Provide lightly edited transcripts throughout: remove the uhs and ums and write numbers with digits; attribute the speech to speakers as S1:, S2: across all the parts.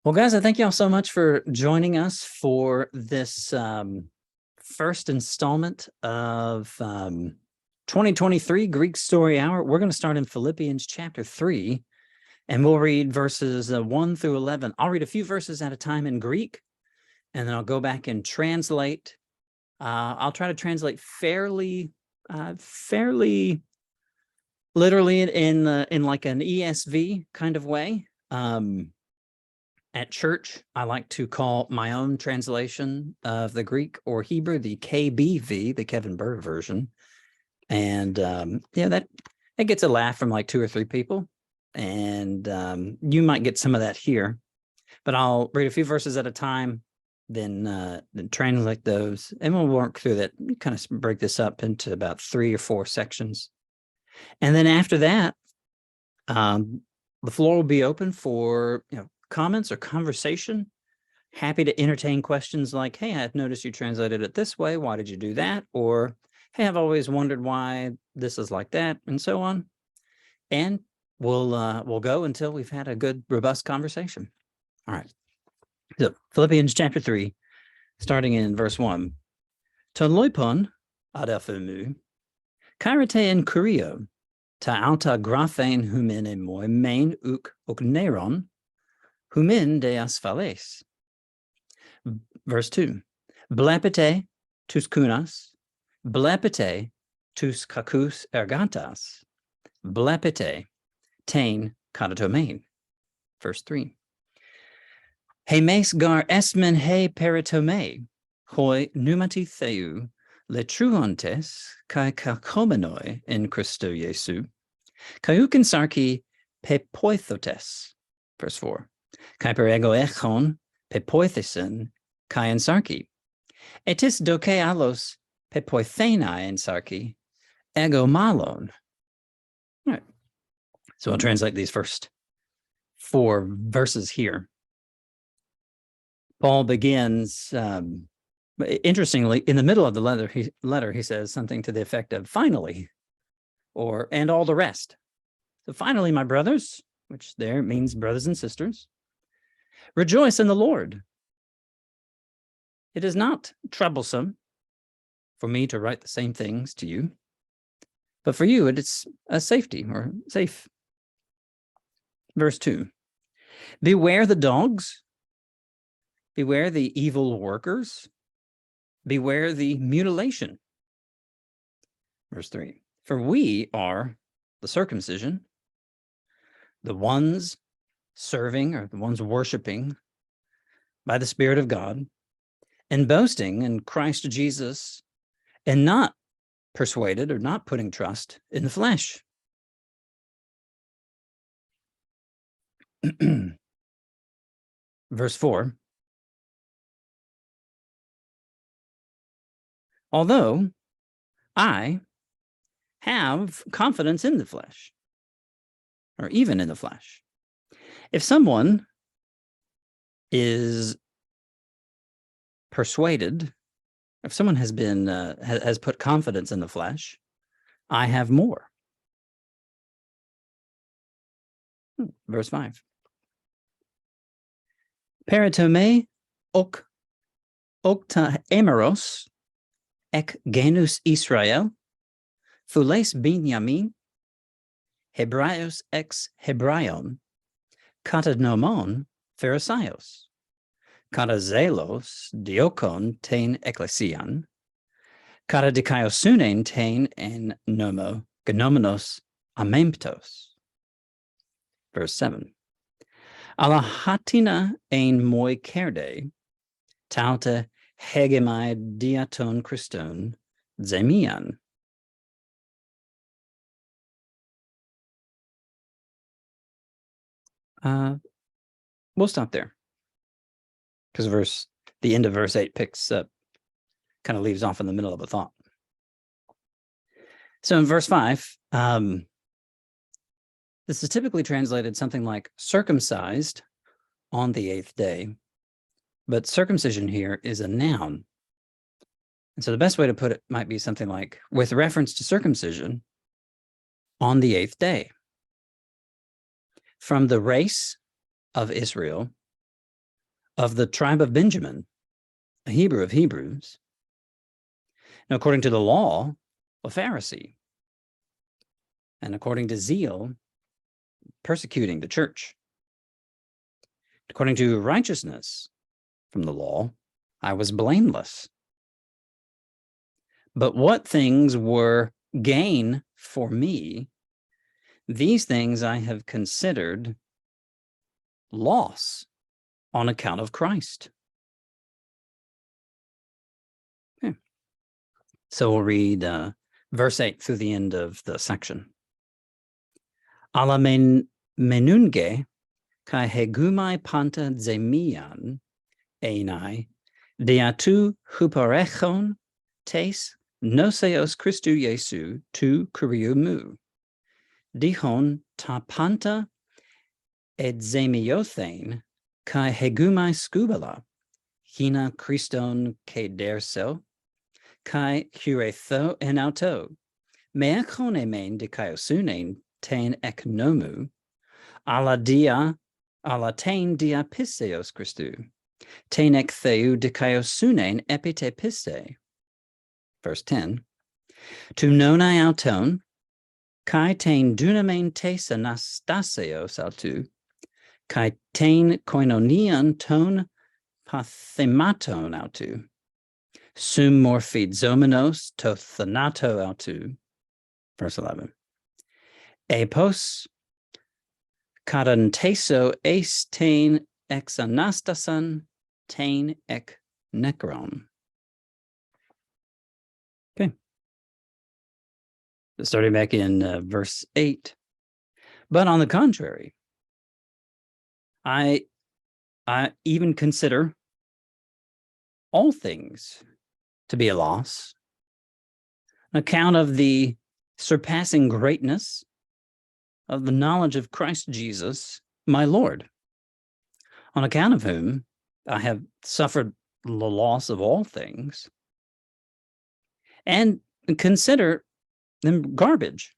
S1: Well, guys, I thank y'all so much for joining us for this first installment of 2023 Greek Story Hour. We're going to start in Philippians chapter 3, and we'll read verses 1 through 11. I'll read a few verses at a time in Greek, and then I'll go back and translate. I'll try to translate fairly literally in like an ESV kind of way. At church, I like to call my own translation of the Greek or Hebrew the KBV, the Kevin Bird version. And that gets a laugh from like 2 or 3 people. And you might get some of that here. But I'll read a few verses at a time, then translate those. And we'll work through that, kind of break this up into about 3 or 4 sections. And then after that, the floor will be open for, comments or conversation. Happy to entertain questions like, hey, I've noticed you translated it this way. Why did you do that? Or, hey, I've always wondered why this is like that, and so on. And we'll go until we've had a good, robust conversation. All right. So Philippians chapter 3, starting in verse 1. Ton loipon adaphemu, kairate en kurio, ta alta graphein humen emoi main uk neron, humin de asphales. Verse 2. Blepete tus kunas, blepete tus kakus ergantas, blepete tain katatomain. Verse 3. He mes gar esmen he peritome, hoi pneumati theou, letruontes kai kakomenoi in Christo Jesu, kaiuken sarki pepoithotes. Verse 4. Kai per ego echon pepoithesen kai en sarki. Etis doke alos pepoithena en sarki, ego malon. All right. So I'll translate these first 4 verses here. Paul begins, interestingly, in the middle of the letter, he says something to the effect of finally, and all the rest. So finally, my brothers, which there means brothers and sisters, rejoice in the Lord. It is not troublesome for me to write the same things to you, but for you it is a safety or safe. Verse 2. Beware the dogs, beware the evil workers, beware the mutilation. Verse 3. For we are the circumcision, the ones serving or the ones worshiping by the Spirit of God, and boasting in Christ Jesus, and not persuaded or not putting trust in the flesh. Verse 4. Although I have confidence in the flesh, or even in the flesh, if someone is persuaded, if someone has been has put confidence in the flesh, I have more. Verse 5. Peritome ok okta emeros ek genus Israel, thules binyamin, Hebraios ex Hebraion, katanomon Pharisaios, katazelos diokon tein ecclesian, katadikaiosune tein en nomo genomenos amemptos. Verse 7. Alahatina ein moi kerde, tauta hegemai diaton Christon zemian. We'll stop there because the end of verse 8 picks up, kind of leaves off in the middle of a thought. So in verse 5, this is typically translated something like circumcised on the 8th day, but circumcision here is a noun. And so the best way to put it might be something like, with reference to circumcision on the 8th day. From the race of Israel, of the tribe of Benjamin, a Hebrew of Hebrews, and according to the law, a Pharisee, and according to zeal, persecuting the church. According to righteousness from the law, I was blameless. But what things were gain for me, these things I have considered loss on account of Christ. Okay. So we'll read verse 8 through the end of the section. Ala menunge kai hegumai panta zemian einai deatu huparechon tes noseos Christu Jesu tu kuriumu dihon ta panta et zemiothain kai hegumai scubala hina Christon ke derso kai huretho en auto meachone main de kaiosunen ten eknomu ala tain dia piseos Christu ten ek theu de kaiosunen epite piste. Verse 10. Tu nonai auton kai tain dunamen tes anastaseos autu kai tain koinonian ton pathematon autu sum morphid zomenos to thanato autu. Verse 11. Epos karanteso eis tain ex anastasan tain ek necron. Okay. Starting back in verse 8. But on the contrary, I even consider all things to be a loss, on account of the surpassing greatness of the knowledge of Christ Jesus, my Lord, on account of whom I have suffered the loss of all things, and consider them garbage,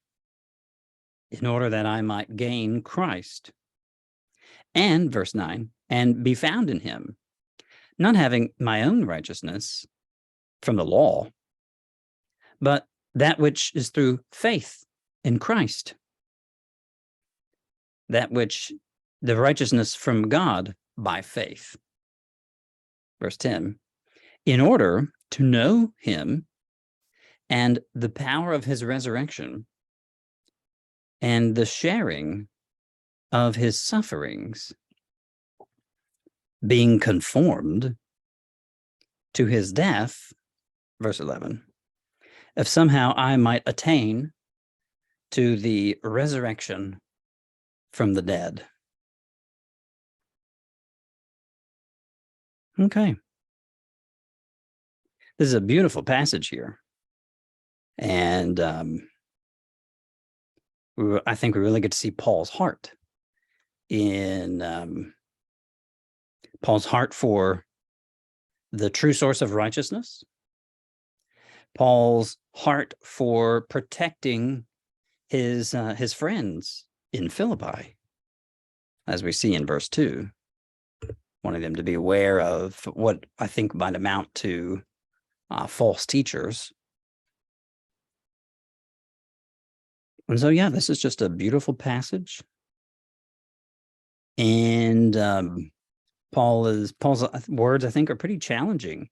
S1: in order that I might gain Christ. And, verse 9, and be found in him, not having my own righteousness from the law, but that which is through faith in Christ, that which the righteousness from God by faith. Verse 10, in order to know him and the power of his resurrection and the sharing of his sufferings, being conformed to his death, verse 11, if somehow I might attain to the resurrection from the dead. Okay. This is a beautiful passage here. And I think we really get to see Paul's heart in Paul's heart for the true source of righteousness, Paul's heart for protecting his friends in Philippi, as we see in verse 2, wanting them to be aware of what I think might amount to false teachers. And so, yeah, this is just a beautiful passage. And Paul's words, I think, are pretty challenging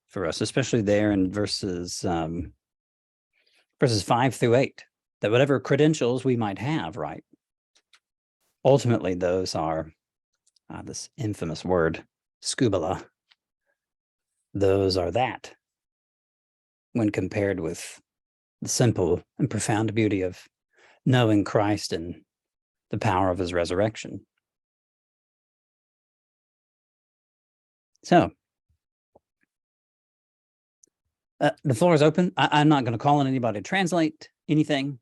S1: for us, especially there in verses 5 through 8, that whatever credentials we might have, right, ultimately those are this infamous word, scubala. Those are that when compared with the simple and profound beauty of knowing Christ and the power of his resurrection. So, the floor is open. I'm not going to call on anybody to translate anything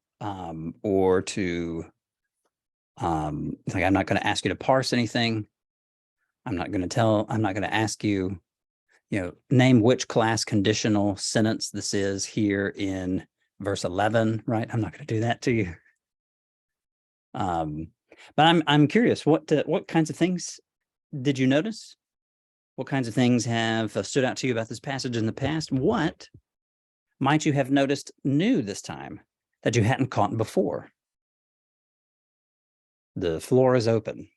S1: or to, I'm not going to ask you to parse anything. I'm not going to ask you, name which class conditional sentence this is here in verse 11, right? I'm not going to do that to you. But I'm curious, what kinds of things did you notice What kinds of things have stood out to you about this passage in the past? What might you have noticed new this time that you hadn't caught before? The floor is open.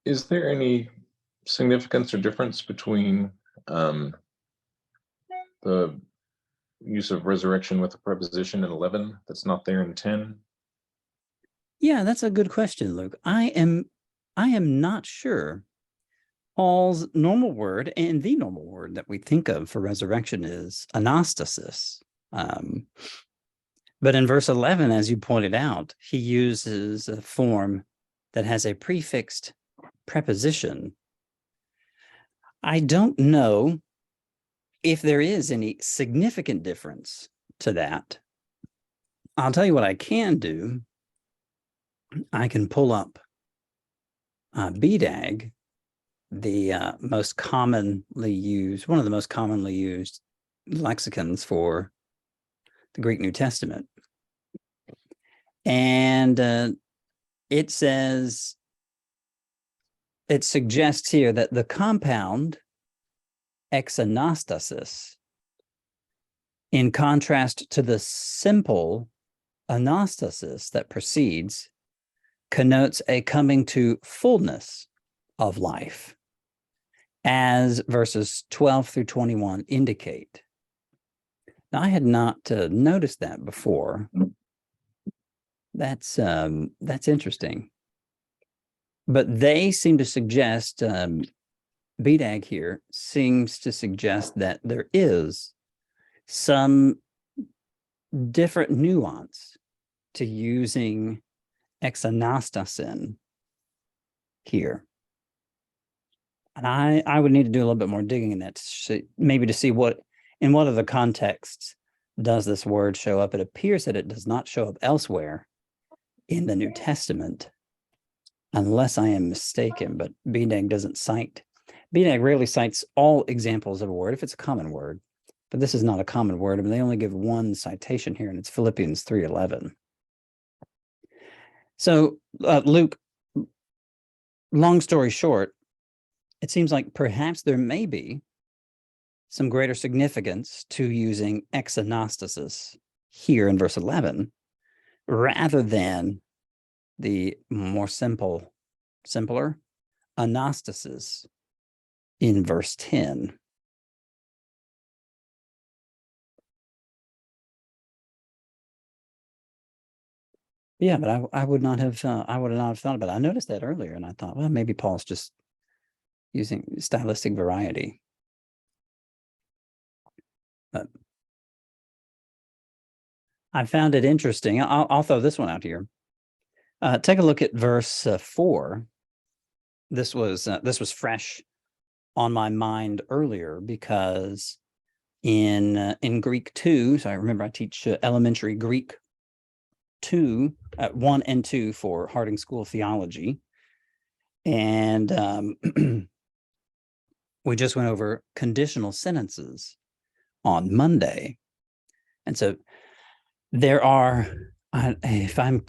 S2: Is there any significance or difference between the use of resurrection with a preposition in 11 that's not there in 10?
S1: Yeah, that's a good question, Luke. I am not sure. Paul's normal word and the normal word that we think of for resurrection is anastasis. But in verse 11, as you pointed out, he uses a form that has a prefixed preposition. I don't know if there is any significant difference to that. I'll tell you what I can do. I can pull up BDAG, the most commonly used, one of the most commonly used lexicons for the Greek New Testament. And it says, it suggests here that the compound exanastasis, in contrast to the simple anastasis that precedes, connotes a coming to fullness of life, as verses 12 through 21 indicate. Now, I had not noticed that before. That's interesting. But they seem to suggest, BDAG here seems to suggest that there is some different nuance to using exanastasin here. And I would need to do a little bit more digging in that, to see what, in what other contexts does this word show up. It appears that it does not show up elsewhere in the New Testament, unless I am mistaken, but BDAG doesn't cite. BDAG rarely cites all examples of a word if it's a common word, but this is not a common word. I mean, they only give one citation here, and it's Philippians 3:11. So, Luke, long story short, it seems like perhaps there may be some greater significance to using exanastasis here in verse 11, rather than the more simpler anastasis in verse 10. Yeah, but I would not have thought about it. I noticed that earlier, and I thought, well, maybe Paul's just using stylistic variety. But I found it interesting. I'll throw this one out here. Take a look at verse 4. This was fresh on my mind earlier, because in Greek 2, so I remember I teach elementary Greek 2, 1 and 2 for Harding School of Theology, and we just went over conditional sentences on Monday, and so there are, if I'm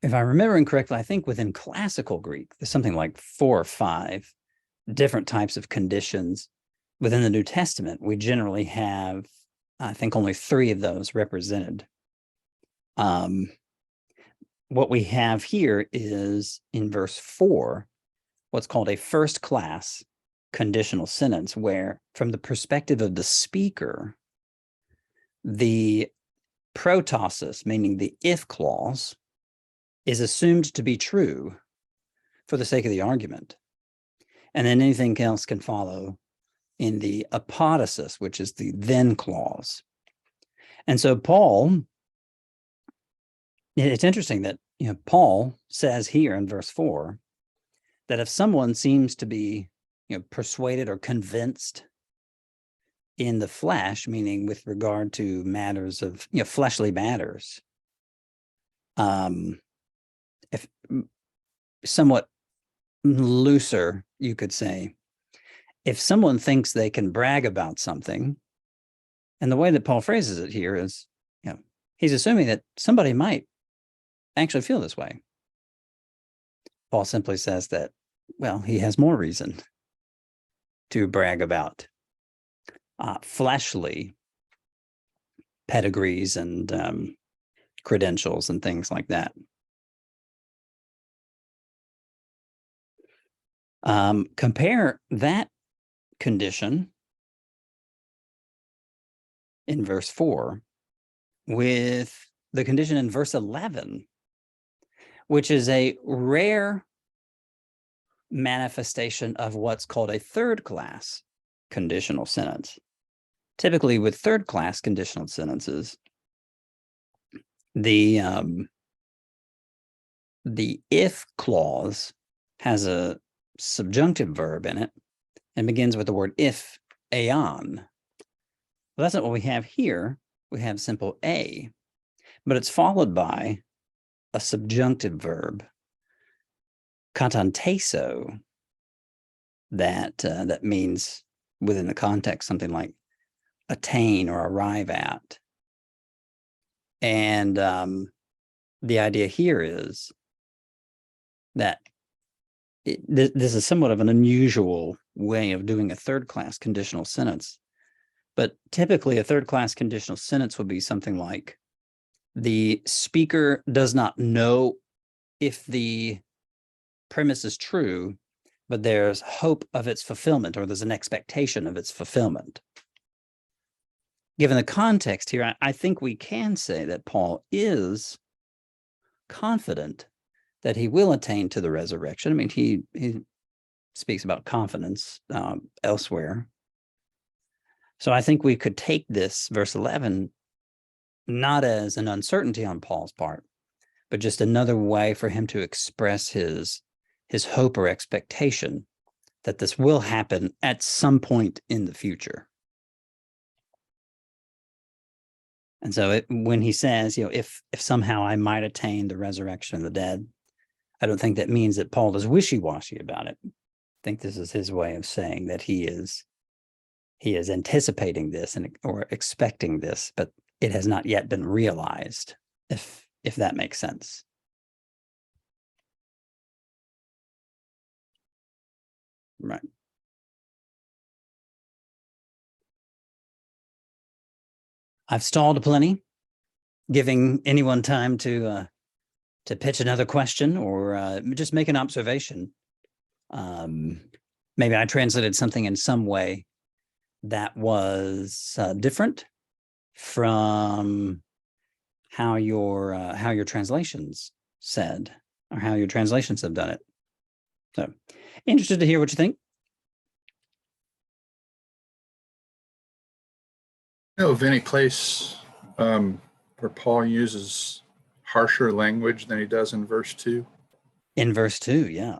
S1: remembering correctly, I think within classical Greek, there's something like 4 or 5 different types of conditions. Within the New Testament, we generally have, I think, only 3 of those represented. What we have here is in verse 4, what's called a first class conditional sentence, where from the perspective of the speaker, the protasis, meaning the if clause, is assumed to be true for the sake of the argument. And then anything else can follow in the apodosis, which is the then clause. And so Paul, it's interesting that, Paul says here in verse 4 that if someone seems to be, persuaded or convinced in the flesh, meaning with regard to matters of, fleshly matters, If somewhat looser, you could say, if someone thinks they can brag about something, and the way that Paul phrases it here is, he's assuming that somebody might actually feel this way. Paul simply says that, well, he has more reason to brag about fleshly pedigrees and credentials and things like that. Compare that condition in verse 4 with the condition in verse 11, which is a rare manifestation of what's called a third-class conditional sentence. Typically, with third-class conditional sentences, the if clause has a subjunctive verb in it and begins with the word if, aeon. Well, that's not what we have here. We have simple a, but it's followed by a subjunctive verb, katanteso, that means within the context something like attain or arrive at. And the idea here is that this is somewhat of an unusual way of doing a third-class conditional sentence. But typically, a third-class conditional sentence would be something like, the speaker does not know if the premise is true, but there's hope of its fulfillment, or there's an expectation of its fulfillment. Given the context here, I think we can say that Paul is confident that he will attain to the resurrection. I mean, he speaks about confidence elsewhere. So I think we could take this verse 11 not as an uncertainty on Paul's part, but just another way for him to express his hope or expectation that this will happen at some point in the future. And so when he says, if somehow I might attain the resurrection of the dead, I don't think that means that Paul is wishy-washy about it. I think this is his way of saying that he is anticipating this or expecting this, but it has not yet been realized, if that makes sense. Right. I've stalled plenty, giving anyone time to pitch another question or just make an observation. Maybe I translated something in some way that was different from how your translations said, or how your translations have done it. So, interested to hear what you think.
S3: Know of any place where Paul uses harsher language than he does in verse 2?
S1: In verse 2, yeah.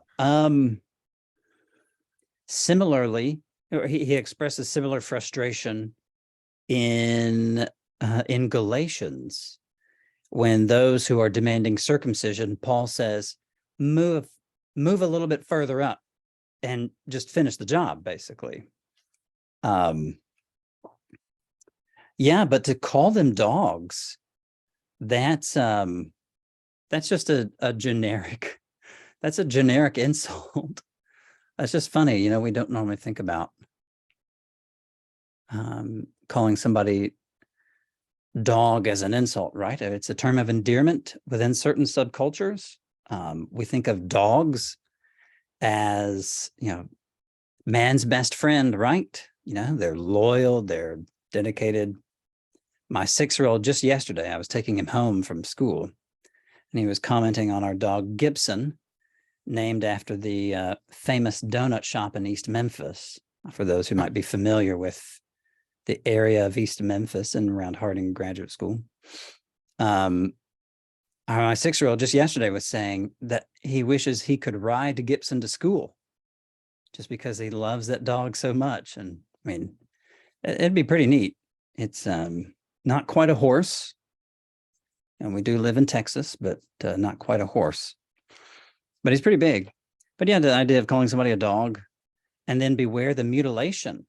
S1: Similarly, he expresses similar frustration in Galatians, when those who are demanding circumcision, Paul says, move a little bit further up and just finish the job, basically. Yeah, but to call them dogs, that's just a generic, that's a generic insult. That's just funny. We don't normally think about calling somebody dog as an insult, right? It's a term of endearment within certain subcultures. We think of dogs as, man's best friend, right? They're loyal, they're dedicated. My 6-year-old, just yesterday, I was taking him home from school, and he was commenting on our dog Gibson, named after the famous donut shop in East Memphis, for those who might be familiar with the area of East Memphis and around Harding Graduate School. My 6-year-old just yesterday was saying that he wishes he could ride Gibson to school just because he loves that dog so much. And I mean, it'd be pretty neat. It's not quite a horse, And we do live in Texas, but not quite a horse. But he's pretty big. But yeah, the idea of calling somebody a dog, and then beware the mutilation,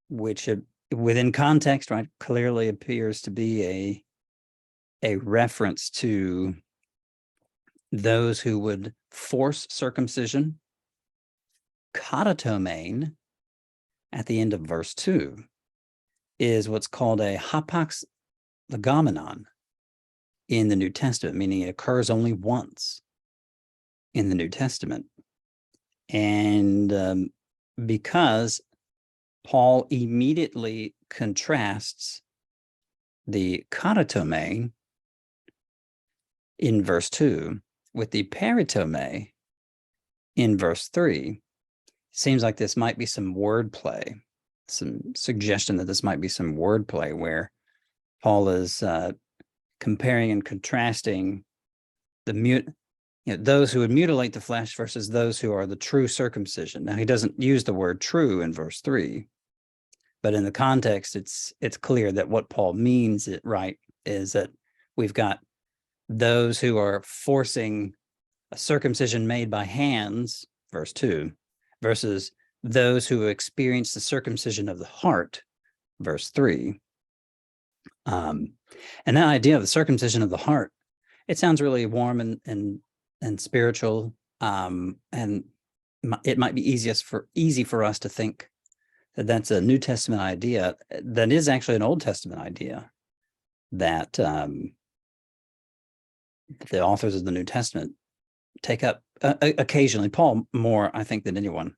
S1: which within context, right, clearly appears to be a reference to those who would force circumcision. Katatomain at the end of verse 2 is what's called a hapax legomenon in the New Testament, meaning it occurs only once in the New Testament. And because Paul immediately contrasts the katatome in verse 2 with the peritome in verse 3, seems like this might be some wordplay, some suggestion that this might be some wordplay where Paul is comparing and contrasting those who would mutilate the flesh versus those who are the true circumcision. Now, he doesn't use the word true in verse 3, but in the context, it's clear that what Paul means is that we've got those who are forcing a circumcision made by hands, verse 2, versus those who experience the circumcision of the heart, verse 3. And that idea of the circumcision of the heart, it sounds really warm and spiritual, and it might be easy for us to think that that's a New Testament idea. That is actually an Old Testament idea that the authors of the New Testament take up occasionally, Paul more, I think, than anyone,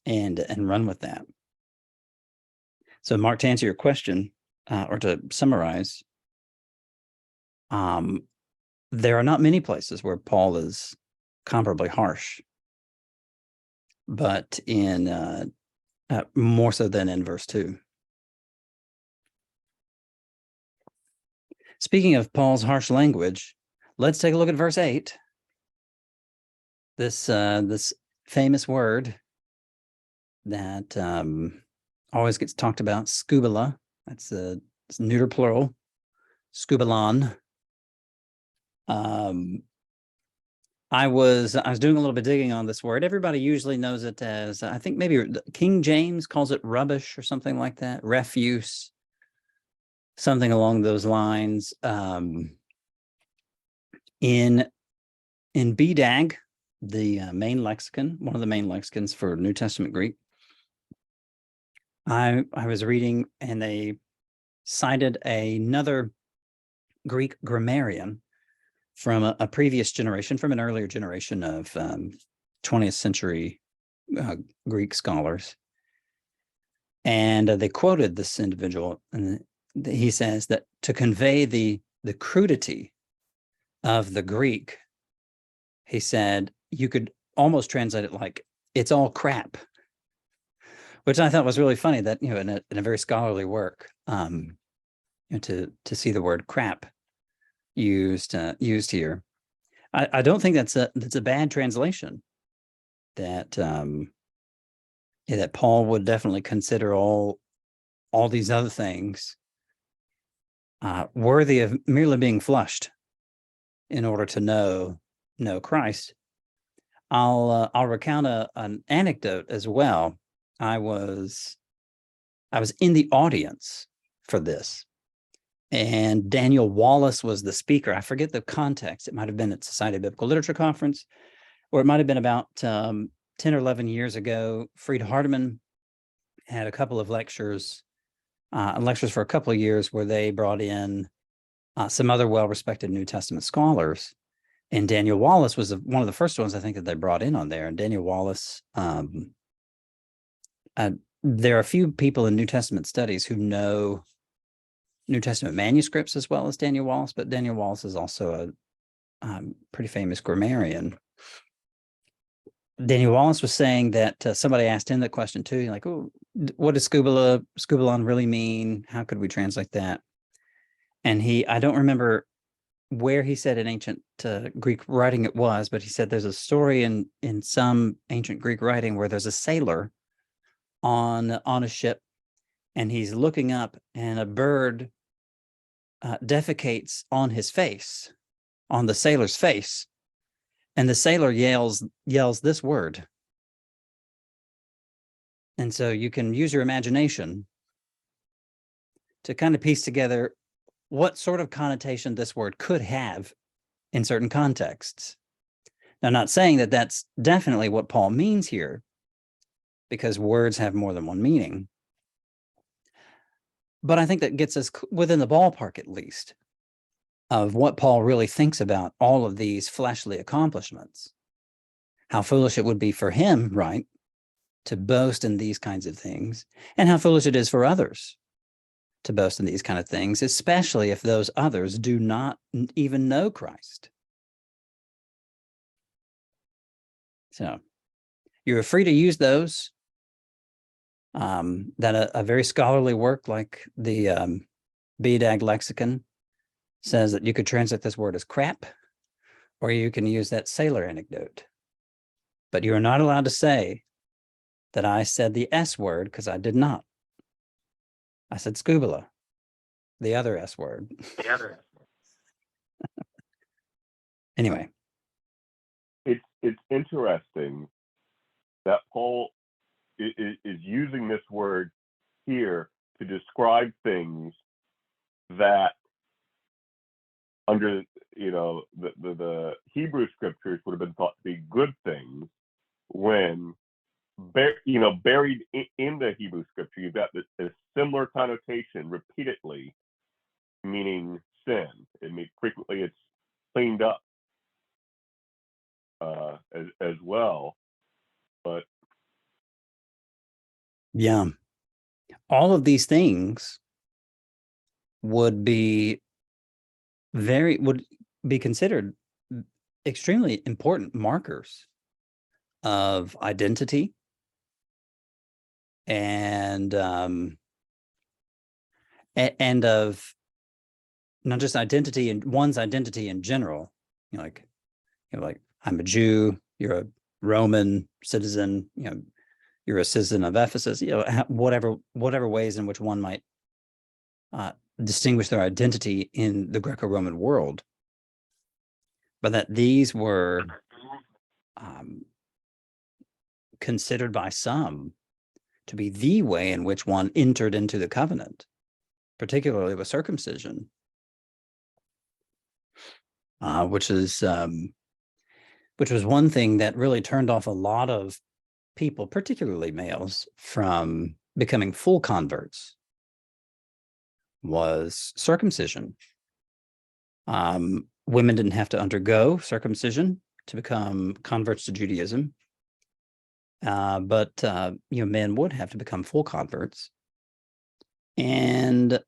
S1: and run with that. So, Mark, to answer your question, or to summarize, there are not many places where Paul is comparably harsh, but in more so than in verse 2. Speaking of Paul's harsh language, let's take a look at verse 8. This famous word that always gets talked about, scubala. That's it's neuter plural, scubalon. I was doing a little bit digging on this word. Everybody usually knows it as, I think maybe King James calls it rubbish or something like that, refuse, something along those lines. In BDAG, the main lexicon, one of the main lexicons for New Testament Greek, I was reading, and they cited another Greek grammarian from a previous generation, from an earlier generation of 20th century Greek scholars. And they quoted this individual, and he says that to convey the crudity of the Greek, he said, you could almost translate it like, it's all crap, which I thought was really funny that, in a very scholarly work, to see the word crap used here. I don't think that's a bad translation. That that Paul would definitely consider all these other things worthy of merely being flushed in order to know Christ. I'll recount an anecdote as well. I was in the audience for this, and Daniel Wallace was the speaker. I forget the context. It might have been at Society of Biblical Literature Conference, or it might have been about 10 or 11 years ago. Frieda Hardeman had a couple of lectures for a couple of years where they brought in some other well-respected New Testament scholars. And Daniel Wallace was one of the first ones, I think, that they brought in on there. And Daniel Wallace, there are a few people in New Testament studies who know New Testament manuscripts as well as Daniel Wallace, but Daniel Wallace is also a pretty famous grammarian. Daniel Wallace was saying that somebody asked him that question too, like, oh, what does scubalon really mean? How could we translate that? And I don't remember where he said in ancient Greek writing it was, but he said there's a story in some ancient Greek writing where there's a sailor on a ship, and he's looking up, and a bird defecates on his face, on the sailor's face, and the sailor yells this word. And so you can use your imagination to kind of piece together what sort of connotation this word could have in certain contexts. Now, I'm not saying that that's definitely what Paul means here, because words have more than one meaning. But I think that gets us within the ballpark, at least, of what Paul really thinks about all of these fleshly accomplishments. How foolish it would be for him, right, to boast in these kinds of things, and how foolish it is for others to boast in these kind of things, especially if those others do not even know Christ. So you're free to use those. That a very scholarly work like the BDAG lexicon says that you could translate this word as crap, or you can use that sailor anecdote. But you're not allowed to say that I said the S word, because I did not. I said scubala, the other S word.
S4: The other.
S1: Anyway.
S4: It's interesting that Paul is using this word here to describe things that under the Hebrew scriptures would have been thought to be good things, when buried in the Hebrew scripture you've got this similar connotation repeatedly, meaning sin. Frequently it's cleaned up as well, but
S1: yeah, all of these things would be considered extremely important markers of identity and of not just identity and one's identity in general. Like I'm a Jew, you're a Roman citizen, you're a citizen of Ephesus, whatever ways in which one might distinguish their identity in the Greco-Roman world, but that these were considered by some to be the way in which one entered into the covenant, particularly with circumcision, which was one thing that really turned off a lot of people, particularly males, from becoming full converts, was circumcision. Women didn't have to undergo circumcision to become converts to Judaism, but men would have to become full converts, and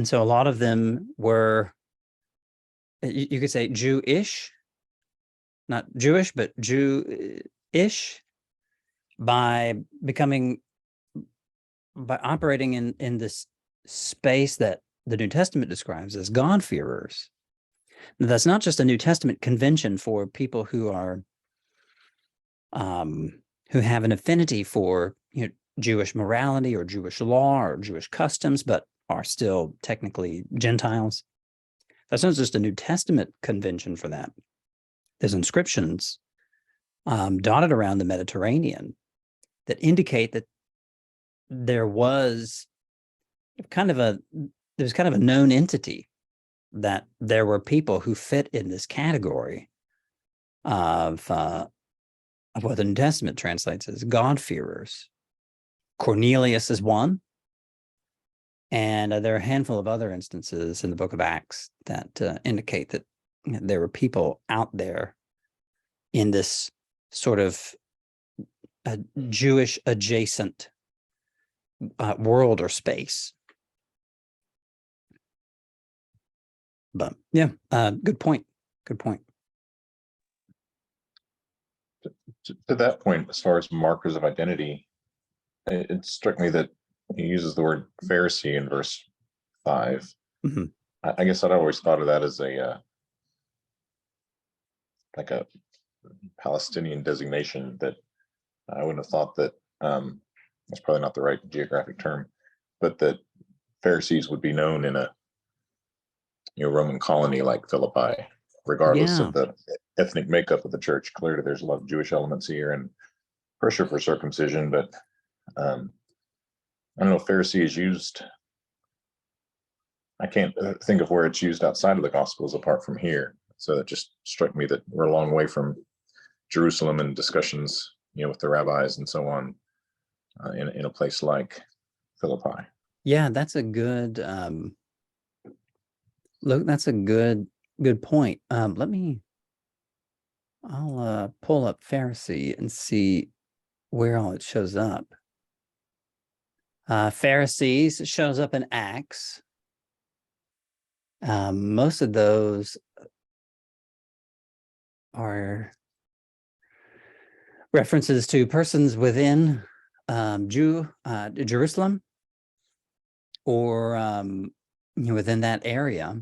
S1: so a lot of them were, you could say, Jewish, not Jewish, but Jew-ish, by operating in this space that the New Testament describes as God-fearers. Now, that's not just a New Testament convention for people who are who have an affinity for Jewish morality or Jewish law or Jewish customs, but are still technically Gentiles. That's not just a New Testament convention for that. There's inscriptions dotted around the Mediterranean that indicate that there was kind of a known entity, that there were people who fit in this category of what the New Testament translates as God-fearers. Cornelius is one, and there are a handful of other instances in the book of Acts that indicate that there were people out there in this sort of Jewish adjacent world or space. But yeah, good point. Good point.
S2: To that point, as far as markers of identity, it struck me that he uses the word Pharisee in verse 5.
S1: Mm-hmm.
S2: I guess I'd always thought of that as like a Palestinian designation, that I wouldn't have thought that that's probably not the right geographic term, but that Pharisees would be known in a Roman colony like Philippi, regardless
S1: Yeah.
S2: of the ethnic makeup of the church. Clearly, there's a lot of Jewish elements here and pressure for circumcision, but I don't know if Pharisee is used. I can't think of where it's used outside of the Gospels apart from here. So it just struck me that we're a long way from Jerusalem and discussions, with the rabbis and so on, in a place like Philippi.
S1: Yeah, that's a good look. That's a good point. I'll pull up Pharisee and see where all it shows up. Pharisees shows up in Acts. Most of those are references to persons within Jerusalem, or within that area.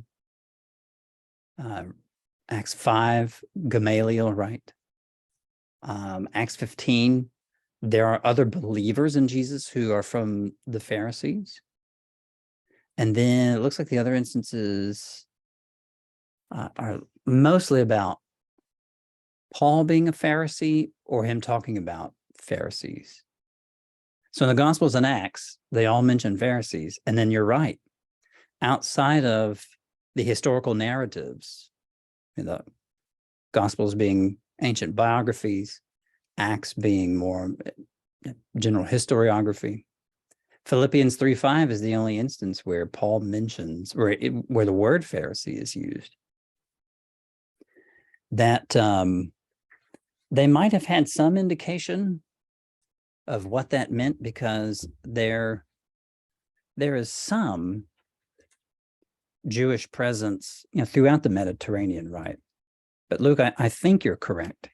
S1: Acts 5, Gamaliel, right? Acts 15, there are other believers in Jesus who are from the Pharisees. And then it looks like the other instances are mostly about Paul being a Pharisee or him talking about Pharisees. So in the Gospels and Acts, they all mention Pharisees. And then you're right. Outside of the historical narratives, the Gospels being ancient biographies, Acts being more general historiography. Philippians 3:5 is the only instance where Paul mentions, where the word Pharisee is used. That they might have had some indication of what that meant, because there is some Jewish presence, throughout the Mediterranean, right? But Luke, I think you're correct.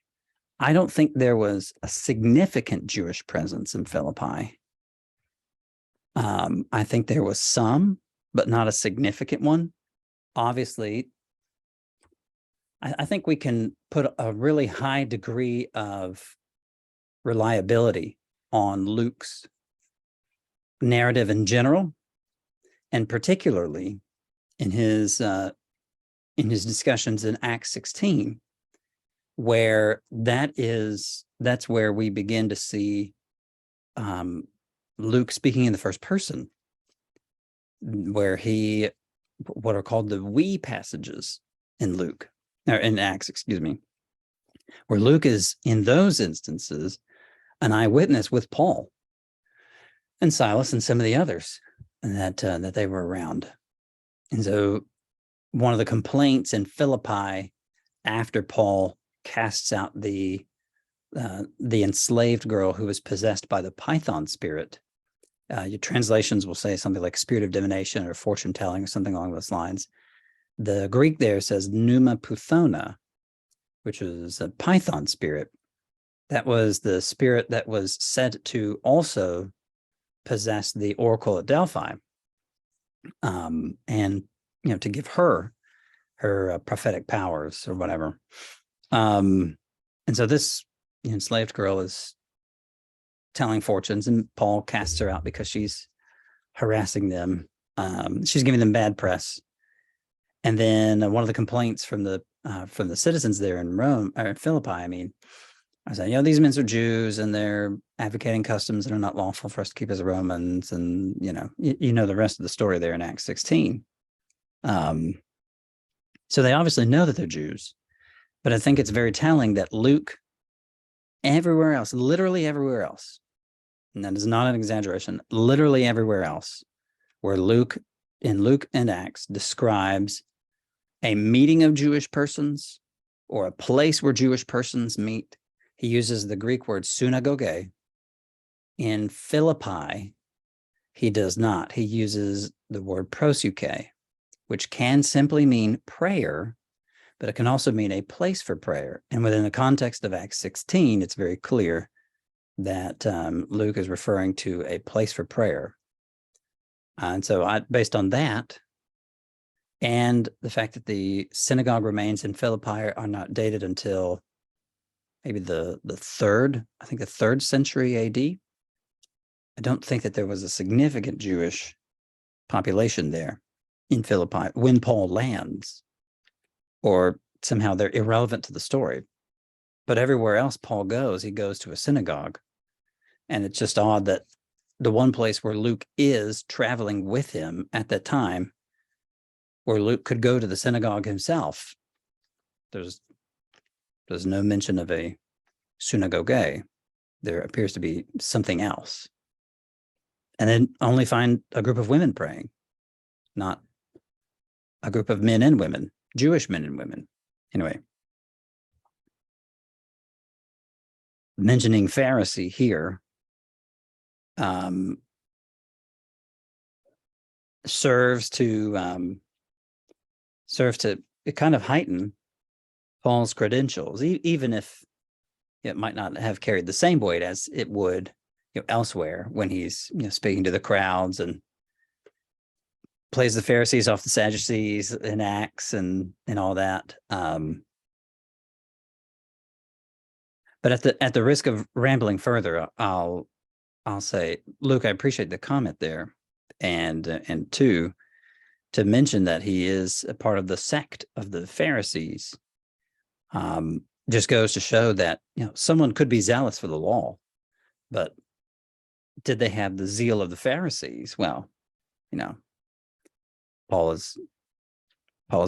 S1: I don't think there was a significant Jewish presence in Philippi. I think there was some, but not a significant one. Obviously, I think we can put a really high degree of reliability on Luke's narrative in general, and particularly in his discussions in Acts 16, where that's where we begin to see Luke speaking in the first person, where what are called the we passages in Luke, or in Acts, excuse me, where Luke is in those instances an eyewitness with Paul and Silas and some of the others that they were around. And so one of the complaints in Philippi after Paul casts out the enslaved girl who was possessed by the python spirit, your translations will say something like spirit of divination or fortune telling or something along those lines. The Greek there says pneuma puthona, which is a python spirit. That was the spirit that was said to also possess the oracle at Delphi, and to give her prophetic powers or whatever. And so this enslaved girl is telling fortunes, and Paul casts her out because she's harassing them. She's giving them bad press. And then one of the complaints from the citizens there in Rome, or Philippi, I was saying, these men are Jews and they're advocating customs that are not lawful for us to keep as Romans. And, the rest of the story there in Acts 16. So they obviously know that they're Jews, but I think it's very telling that Luke, everywhere else, literally everywhere else, and that is not an exaggeration, literally everywhere else, where Luke and Acts describes a meeting of Jewish persons or a place where Jewish persons meet, he uses the Greek word synagoge. In Philippi, he does not. He uses the word prosuke, which can simply mean prayer, but it can also mean a place for prayer. And within the context of Acts 16, it's very clear that Luke is referring to a place for prayer. And so based on that, and the fact that the synagogue remains in Philippi are not dated until maybe the 3rd century AD. I don't think that there was a significant Jewish population there. in Philippi when Paul lands, or somehow they're irrelevant to the story. But everywhere else Paul goes, he goes to a synagogue. And it's just odd that the one place where Luke is traveling with him at that time, where Luke could go to the synagogue himself, there's no mention of a synagogue. There appears to be something else. And then only find a group of women praying, not a group of men and women, Jewish men and women. Anyway, mentioning Pharisee here serves to kind of heighten Paul's credentials, even if it might not have carried the same weight as it would elsewhere when he's speaking to the crowds and plays the Pharisees off the Sadducees in Acts and all that. But at the risk of rambling further, I'll say, Luke, I appreciate the comment there, and two, to mention that he is a part of the sect of the Pharisees. Just goes to show that someone could be zealous for the law, but did they have the zeal of the Pharisees? Well, Paul is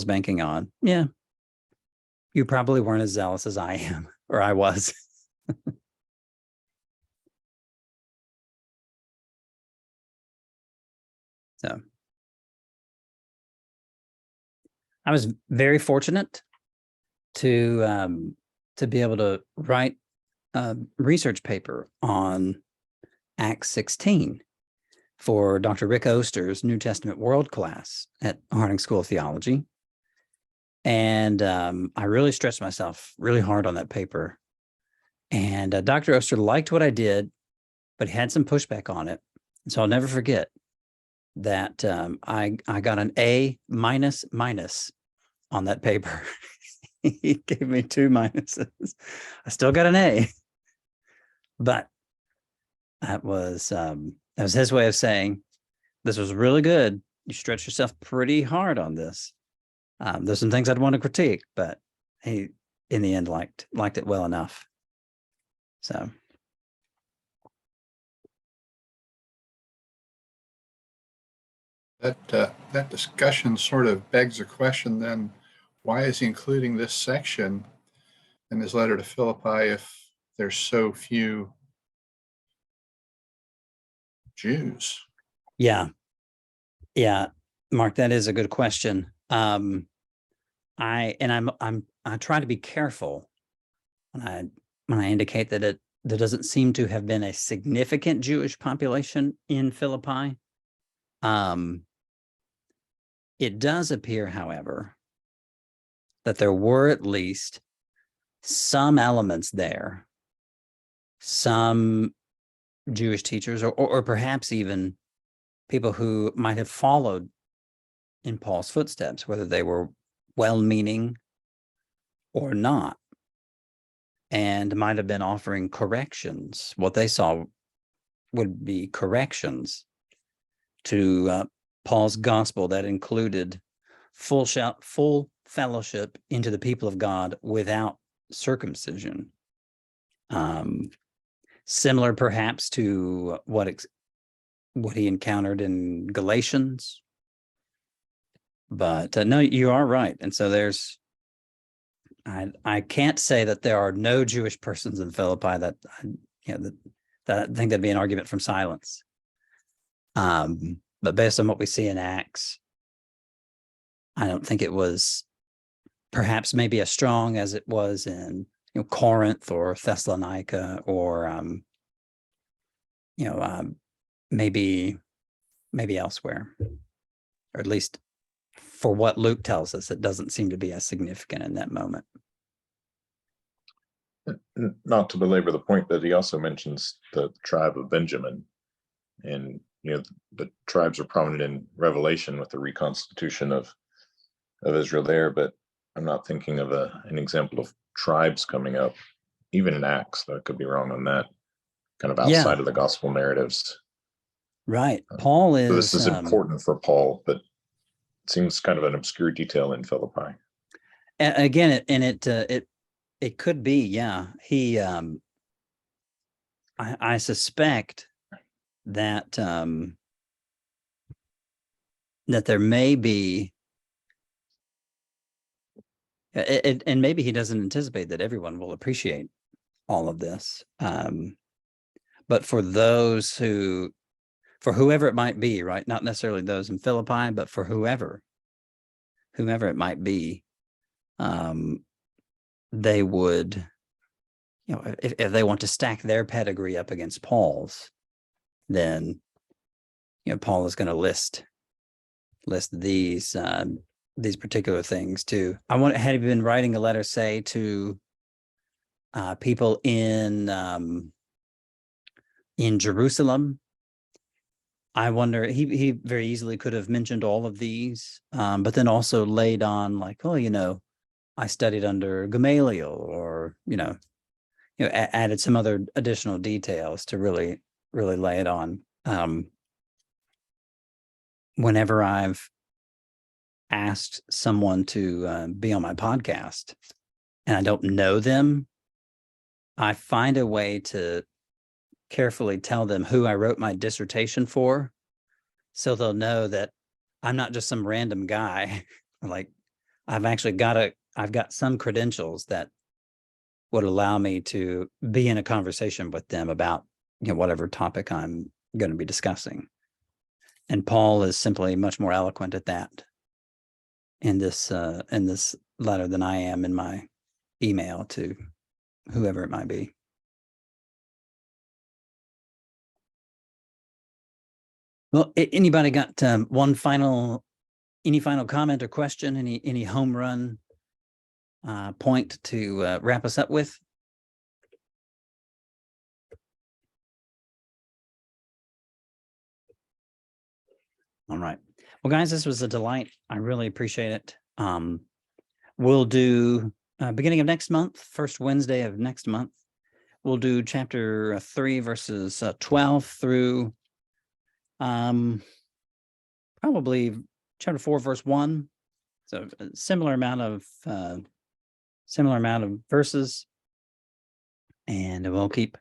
S1: banking on, you probably weren't as zealous as I am, or I was. So I was very fortunate to be able to write a research paper on Acts 16 for Dr. Rick Oster's New Testament World class at Harding School of Theology. And I really stretched myself really hard on that paper. And Dr. Oster liked what I did, but he had some pushback on it. And so I'll never forget that I got an A minus on that paper. He gave me 2 minuses. I still got an A, but that was his way of saying this was really good. You stretched yourself pretty hard on this. There's some things I'd want to critique, but he, in the end, liked it well enough. So.
S3: That discussion sort of begs a question then, why is he including this section in his letter to Philippi if there's so few Jews?
S1: Yeah, Mark, that is a good question. I try to be careful when I indicate that there doesn't seem to have been a significant Jewish population in Philippi. It does appear, however, that there were at least some elements there, some Jewish teachers, or perhaps even people who might have followed in Paul's footsteps, whether they were well-meaning or not, and might have been offering corrections. What they saw would be corrections to Paul's gospel that included full fellowship into the people of God without circumcision. Similar perhaps to what he encountered in Galatians. But no, you are right. And so I can't say that there are no Jewish persons in Philippi that I think that'd be an argument from silence. But based on what we see in Acts, I don't think it was perhaps maybe as strong as it was in Corinth or Thessalonica or maybe elsewhere, or at least for what Luke tells us, it doesn't seem to be as significant in that moment.
S2: Not to belabor the point, that he also mentions the tribe of Benjamin, and the tribes are prominent in Revelation with the reconstitution of Israel there, but I'm not thinking of an example of tribes coming up, even in Acts. I could be wrong on that, kind of outside of the gospel narratives.
S1: Right. Paul is.
S2: So this is important for Paul, but seems kind of an obscure detail in Philippi.
S1: Again, it could be, yeah. I suspect that that there may be, and maybe he doesn't anticipate that everyone will appreciate all of this. But for those for whoever it might be, right? Not necessarily those in Philippi, but for whoever it might be, they would, if they want to stack their pedigree up against Paul's, then, Paul is going to list these particular things too. Had he been writing a letter, say, to people in Jerusalem, I wonder, he very easily could have mentioned all of these, but then also laid on like, oh, I studied under Gamaliel, or, added some other additional details to really, really lay it on. Whenever I've asked someone to be on my podcast and I don't know them, I find a way to carefully tell them who I wrote my dissertation for, so they'll know that I'm not just some random guy. Like, I've got some credentials that would allow me to be in a conversation with them about, whatever topic I'm going to be discussing. And Paul is simply much more eloquent at that in this letter than I am in my email to whoever it might be. Well, anybody got any final comment or question? Any home run point to wrap us up with? All right. Well, guys, this was a delight. I really appreciate it. We'll do beginning of next month, first Wednesday of next month, we'll do chapter 3, verses 12 through probably chapter 4, verse 1. So a similar amount of verses, and we'll keep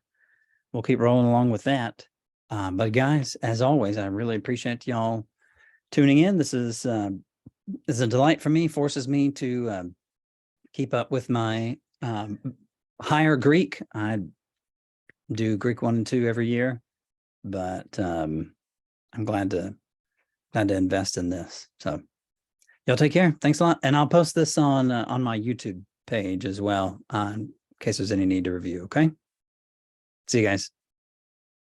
S1: rolling along with that. But guys, as always, I really appreciate y'all tuning in. This is a delight for me. Forces me to keep up with my higher Greek. I do Greek 1 and 2 every year, but I'm glad to invest in this. So y'all take care. Thanks a lot, and I'll post this on my YouTube page as well, in case there's any need to review. Okay, see you guys.